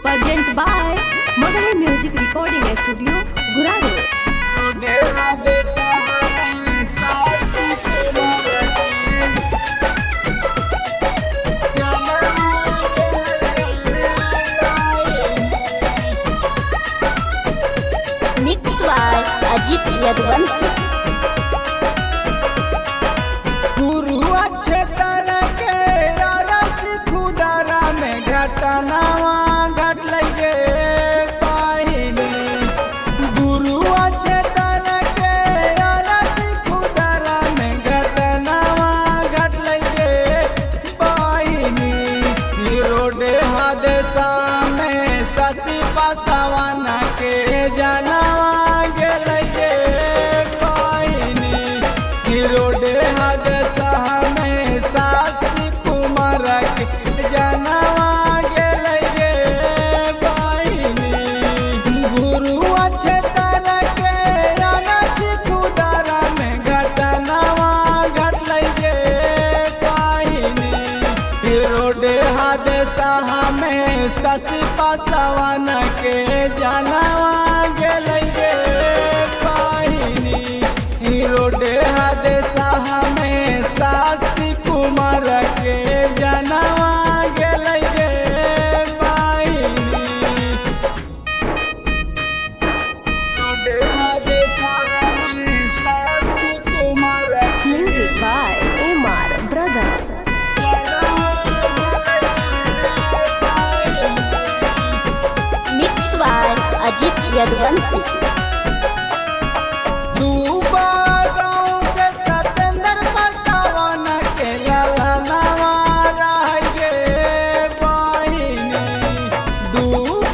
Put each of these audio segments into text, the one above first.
Present by Magari Music Recording Studio, Guraro. Mix by Ajit Yadvansi. गुरु अच्छे तरह के रस खुदारा में घटनावा घट लगे पाहिनी। गुरु अच्छे तरह के रस खुदारा में घटनावा घट लगे पाहिनी। रोडे हादसा में ससी पासवान के जानवा गेलगे पाहिनी। रोडे हादसा में सासी कुमार के जानवा गेलगे पाहिनी। गुरु अच्छे तरह के रस खुदारा में घटनावा घट लगे पाहिनी। रोडे हादसा में ससी पासवान के जानवा गेलगे पाहिनी। रोडे हादसा में सासी कुमार के जानवा गेलगे पाहिनी। रोडे हादसा में सासी कुमार के Music by Umar Brother. Mix by Ajit Yadvansi. तू बागाओं के सतेंद्र पासवान के ललनावा रहिए पाहिनी। तू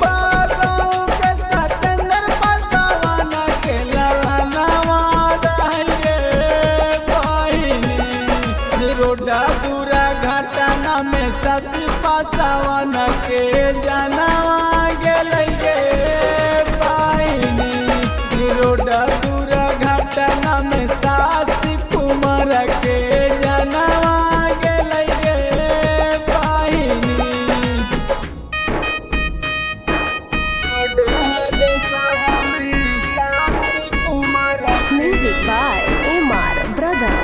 बागाओं के सतेंद्र पासवान के ललनावा रहिए पाहिनी। रोडा दूरा घटना में ससी पासवान के जानवा गेलगे पाहिनी। रोडा दूरा घटना में सासी कुमार के जानवा गेलगे पाहिनी। रोडे हादसा में सासी कुमार के Music by Umar Brother.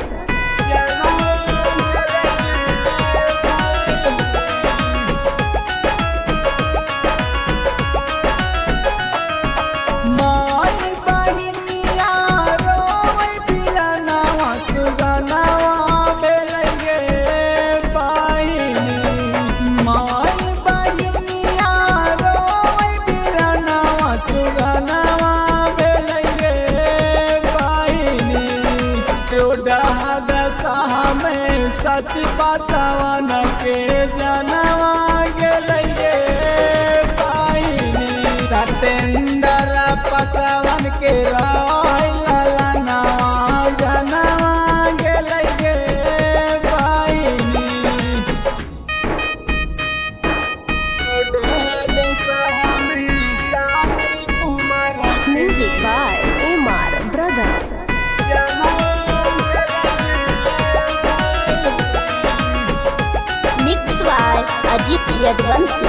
माय बहिनिया रोवै बिलनावा सुगनावा बेलगे पाहिनी। माय बहिनिया रोवै बिलनावा सुगनावा बेलगे पाहिनी। रोडा हादसा में सची पासवान के जानवा गेलगे पाहिनी। सतेंद्र पासवान के ललनावा जानवा गेलगे पाहिनी। रोडे हादसा में सासी कुमार के Music by Umar Brother. Mix by Ajit Yadvansi.